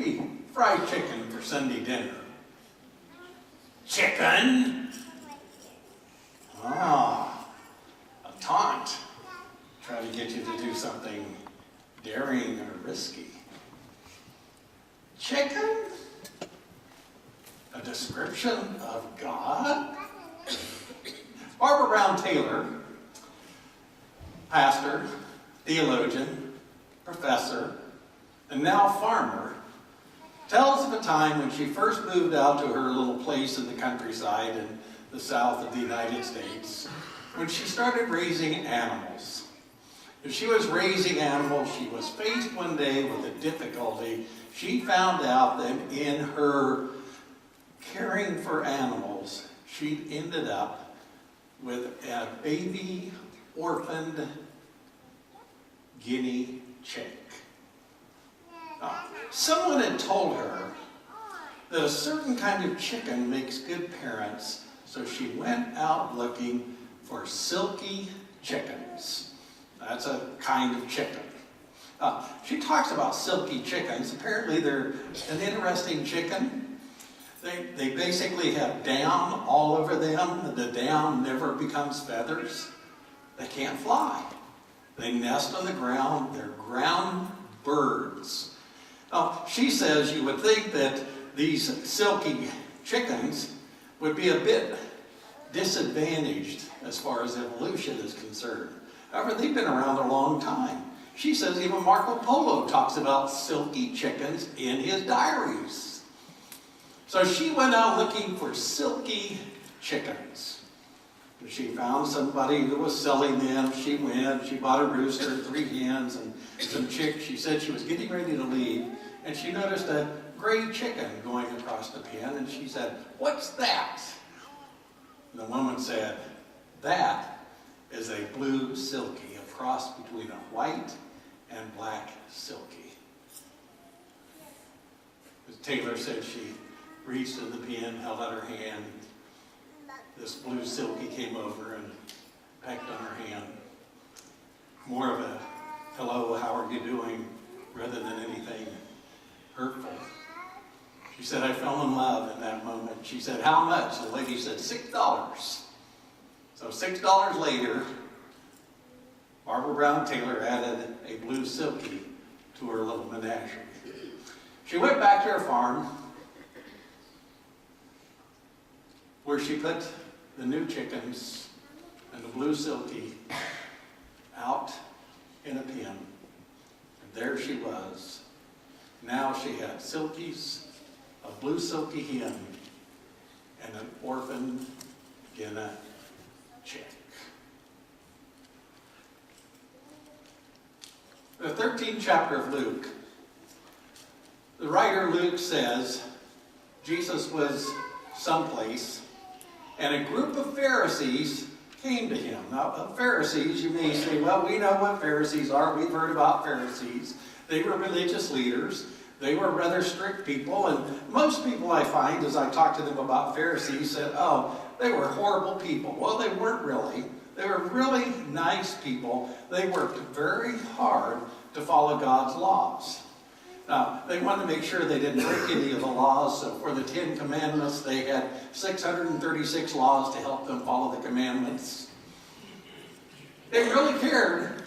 maybe fried chicken for Sunday dinner. Chicken? Ah, a taunt. Try to get you to do something daring or risky. Chicken? A description of God? Barbara Brown Taylor, pastor, theologian, professor, and now farmer, tells of a time when she first moved out to her little place in the countryside in the south of the United States, when she started raising animals. As she was raising animals, she was faced one day with a difficulty. She found out that in her caring for animals, she ended up with a baby orphaned guinea chick. Someone had told her that a certain kind of chicken makes good parents, so she went out looking for silky chickens. That's a kind of chicken. She talks about silky chickens. Apparently they're an interesting chicken. They basically have down all over them. The down never becomes feathers. They can't fly. They nest on the ground. They're ground birds. She says you would think that these silky chickens would be a bit disadvantaged as far as evolution is concerned. However, they've been around a long time. She says even Marco Polo talks about silky chickens in his diaries. So she went out looking for silky chickens. She found somebody who was selling them. She went, she bought a rooster, 3 hens, and some chicks. She said she was getting ready to leave, and she noticed a gray chicken going across the pen, and she said, "What's that?" And the woman said, "That is a blue silky, a cross between a white and black silky." As Taylor said, she reached in the pen, held out her hand. This blue silky came over and pecked on her hand. More of a "hello, how are you doing?" rather than anything hurtful. She said, "I fell in love in that moment." She said, "How much?" The lady said, $6. So $6 later, Barbara Brown Taylor added a blue silky to her little menagerie. She went back to her farm, where she put the new chickens and the blue silky out in a pen. And there she was. Now she had silkies, a blue silky hen, and an orphaned guinea chick. The 13th chapter of Luke, the writer Luke says Jesus was someplace, and a group of Pharisees came to him. Now, Pharisees, you may say, well, we know what Pharisees are. We've heard about Pharisees. They were religious leaders. They were rather strict people, and most people I find, as I talk to them about Pharisees, said, oh, they were horrible people. Well, they weren't really. They were really nice people. They worked very hard to follow God's laws. Now, they wanted to make sure they didn't break any of the laws, so for the 10 Commandments, they had 636 laws to help them follow the commandments. They really cared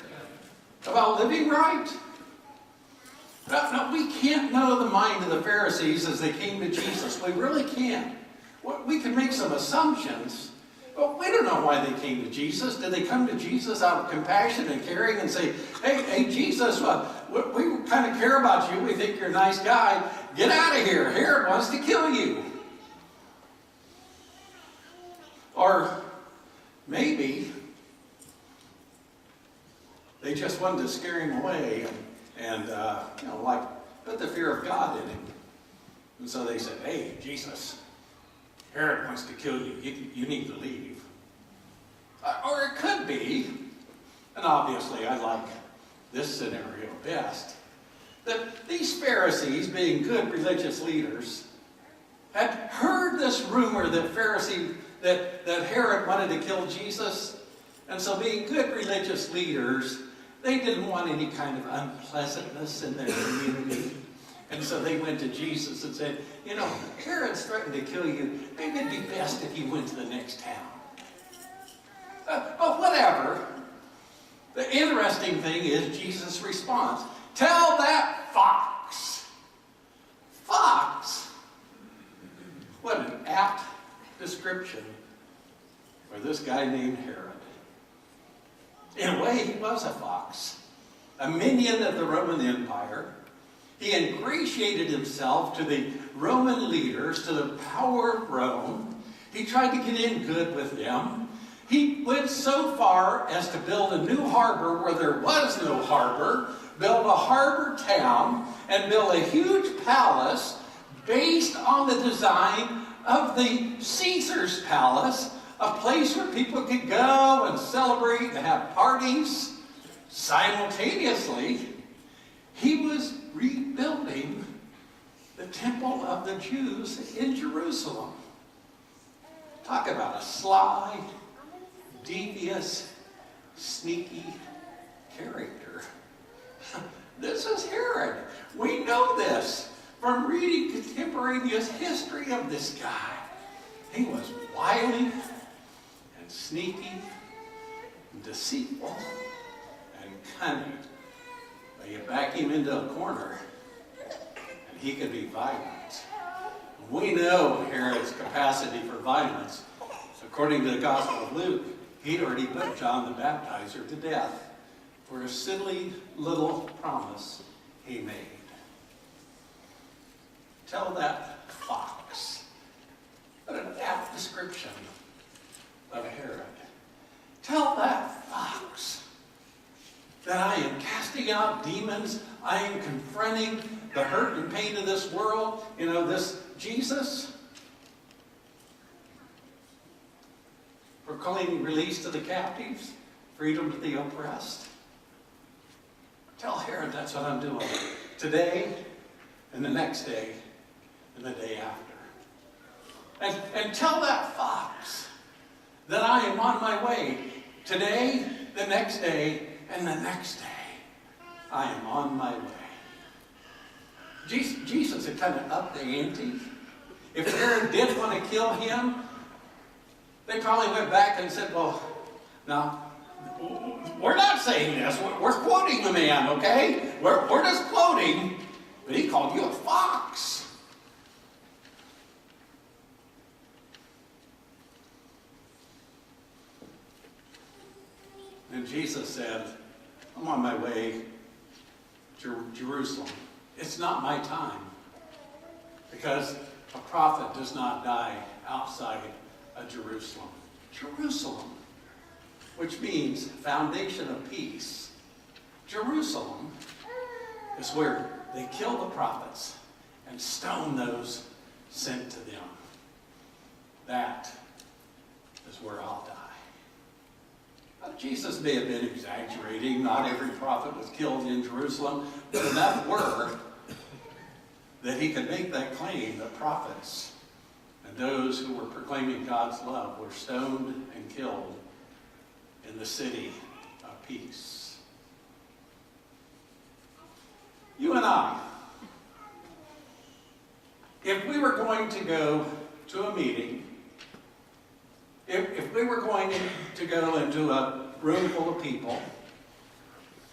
about living right. Now, we can't know the mind of the Pharisees as they came to Jesus. We really can't. We can make some assumptions, but we don't know why they came to Jesus. Did they come to Jesus out of compassion and caring and say, hey, Jesus, we kind of care about you. We think you're a nice guy. Get out of here. Herod wants to kill you. Or maybe they just wanted to scare him away and put the fear of God in him. And so they said, hey, Jesus, Herod wants to kill you. You need to leave. Or it could be, and obviously I like this scenario best, that these Pharisees, being good religious leaders, had heard this rumor that Herod wanted to kill Jesus, and so being good religious leaders, they didn't want any kind of unpleasantness in their community. And so they went to Jesus and said, you know, Herod's threatened to kill you. Maybe it'd be best if you went to the next town. But whatever. The interesting thing is Jesus' response. Tell that fox. Fox? What an apt description for this guy named Herod. In a way, he was a fox, a minion of the Roman Empire. He ingratiated himself to the Roman leaders, to the power of Rome. He tried to get in good with them. He went so far as to build a new harbor where there was no harbor, build a harbor town, and build a huge palace based on the design of the Caesar's palace, a place where people could go and celebrate and have parties. Simultaneously, he was rebuilding the temple of the Jews in Jerusalem. Talk about a sly, devious, sneaky character. This is Herod. We know this from reading contemporaneous history of this guy. He was wily and sneaky and deceitful and cunning. But you back him into a corner and he could be violent. We know Herod's capacity for violence. According to the Gospel of Luke, he'd already put John the Baptizer to death for a silly little promise he made. Tell that fox. What an apt description of Herod. Tell that fox that I am casting out demons. I am confronting the hurt and pain of this world. You know, this Jesus, proclaiming release to the captives, freedom to the oppressed. Tell Herod that's what I'm doing today and the next day and the day after. And tell that fox that I am on my way today, the next day, and the next day. I am on my way. Jesus had kind of upped the ante. If Herod did want to kill him, they probably went back and said, well, now, we're not saying this. We're quoting the man, okay? We're just quoting, but he called you a fox. And Jesus said, I'm on my way to Jerusalem. It's not my time, because a prophet does not die outside of Jerusalem. Jerusalem, which means foundation of peace. Jerusalem is where they kill the prophets and stone those sent to them. That is where I'll die. Jesus may have been exaggerating. Not every prophet was killed in Jerusalem, but enough were that he could make that claim that prophets and those who were proclaiming God's love were stoned and killed in the city of peace. You and I, if we were going to go to a meeting, if we were going to go into a room full of people,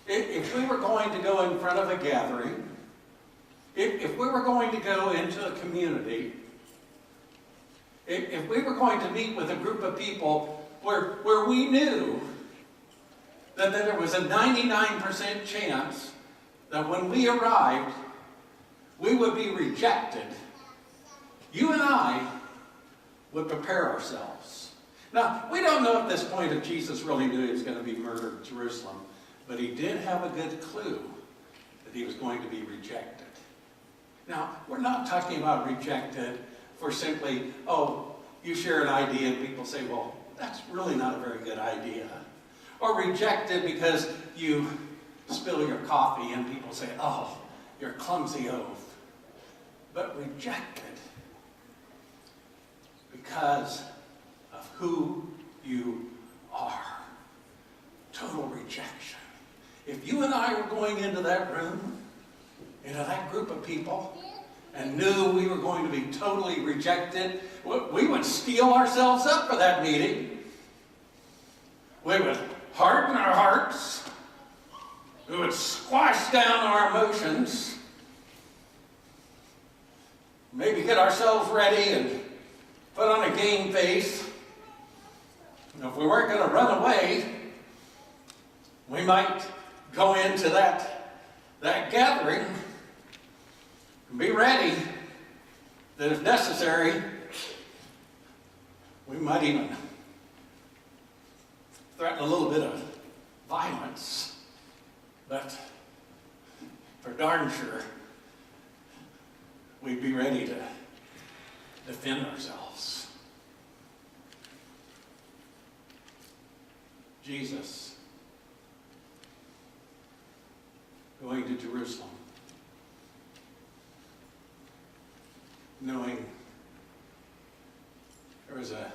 if we were going to go in front of a gathering, if we were going to go into a community, if we were going to meet with a group of people where we knew that there was a 99% chance that when we arrived, we would be rejected, you and I would prepare ourselves. Now, we don't know at this point if Jesus really knew he was going to be murdered in Jerusalem, but he did have a good clue that he was going to be rejected. Now, we're not talking about rejected for simply, oh, you share an idea and people say, well, that's really not a very good idea. Or rejected because you spill your coffee and people say, oh, you're a clumsy oaf. But rejected because of who you are. Total rejection. If you and I were going into that room, into that group of people and knew we were going to be totally rejected, we would steel ourselves up for that meeting. We would harden our hearts. We would squash down our emotions. Maybe get ourselves ready and put on a game face. And if we weren't going to run away, we might go into that gathering and be ready that if necessary, we might even threaten a little bit of violence. But for darn sure, we'd be ready to defend ourselves. Jesus going to Jerusalem, knowing there was a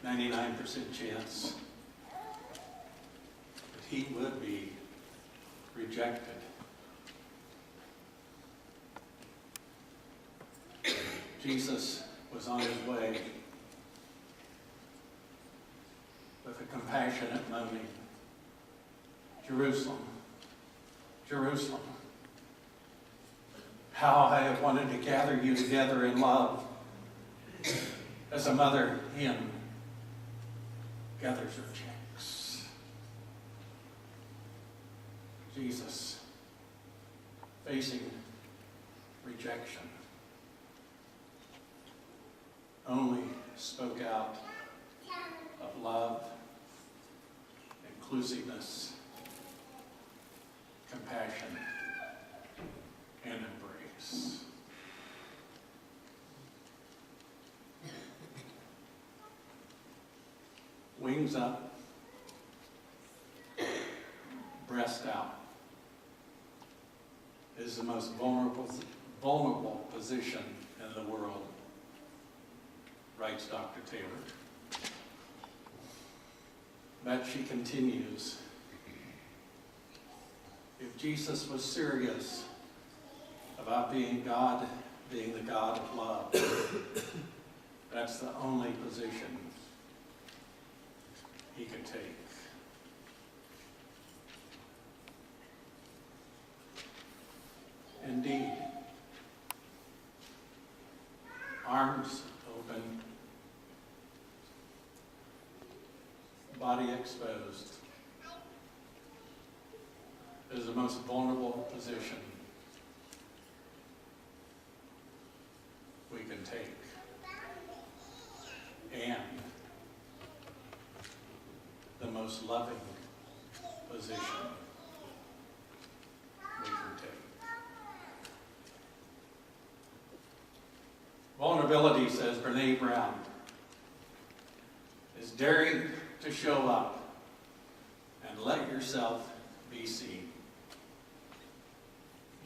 99% chance that he would be rejected. Jesus was on his way with a compassionate moaning. Jerusalem, Jerusalem, how I have wanted to gather you together in love as a mother hen gathers her chicks. Jesus facing rejection only spoke out of love, inclusiveness, compassion, and embrace. Wings up, breast out is the most vulnerable position in the world, writes Dr. Taylor. But she continues, if Jesus was serious about being God, being the God of love, that's the only position he could take. Indeed, arms open, body exposed, is the most vulnerable position we can take. And the most loving position we can take. Vulnerability, says Brene Brown, is daring to show up and let yourself be seen.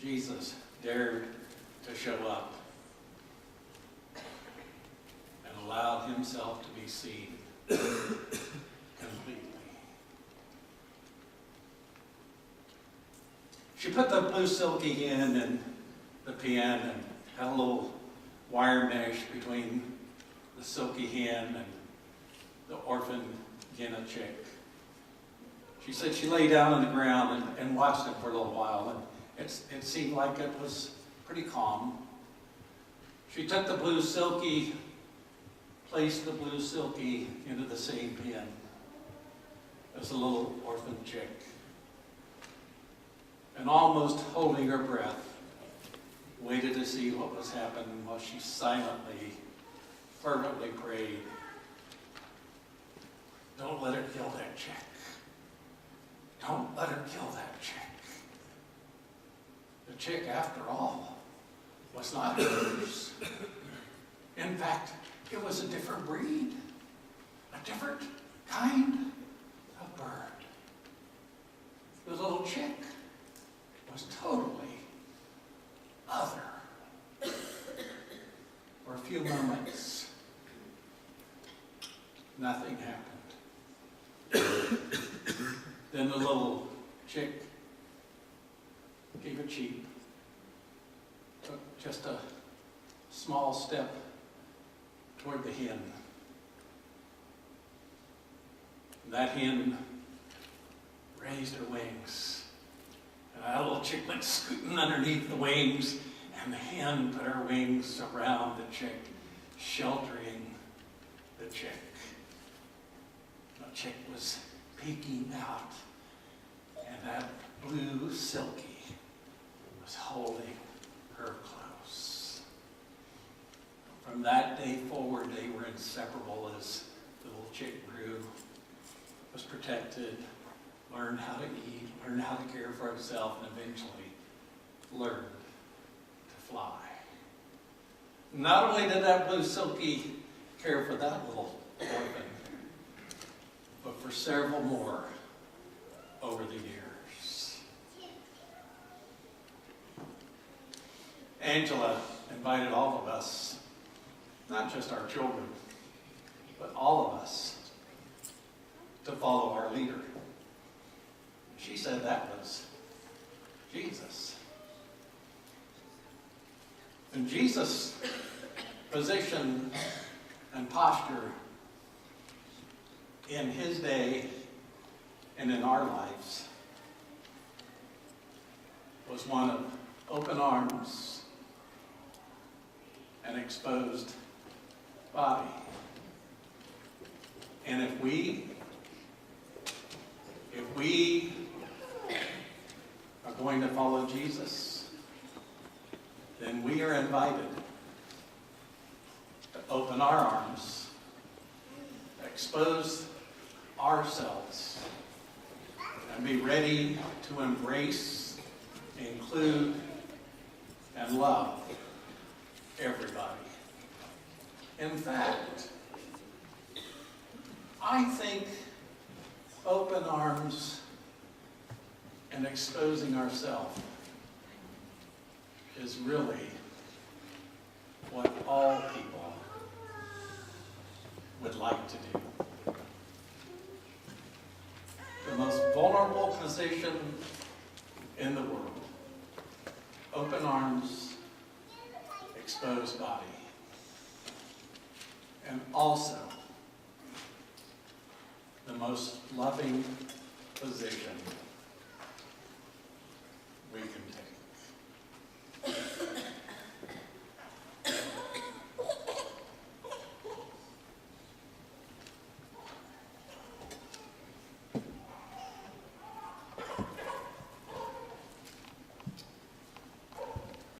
Jesus dared to show up and allowed himself to be seen completely. She put the blue silky hen in the pen and had a little wire mesh between the silky hen and the orphan guinea chick. She said she lay down on the ground and watched it for a little while, and it seemed like it was pretty calm. She took the blue silky, placed the blue silky into the same pen as the little orphan chick, and almost holding her breath, waited to see what was happening while she silently, fervently prayed, don't let her kill that chick. Don't let her kill that chick. The chick, after all, was not hers. In fact, it was a different breed, a different kind of bird. The little chick was totally other. For a few moments, nothing happened. Then the little chick gave a cheep took just a small step toward the hen. That hen raised her wings, and that little chick went scooting underneath the wings, and the hen put her wings around the chick, sheltering the chick. The chick was peeking out, and that blue silky was holding her close. From that day forward, they were inseparable as the little chick grew, was protected, learned how to eat, learned how to care for himself, and eventually learned to fly. Not only did that blue silky care for that little orphan, but for several more over the years. Angela invited all of us, not just our children, but all of us, to follow our leader. She said that was Jesus. And Jesus' position and posture in his day and in our lives was one of open arms and exposed body. And if we are going to follow Jesus, then we are invited to open our arms, expose ourselves, and be ready to embrace, include, and love everybody. In fact, I think open arms and exposing ourselves is really what all people would like to do. The most vulnerable position in the world. Open arms, exposed body. And also the most loving position we can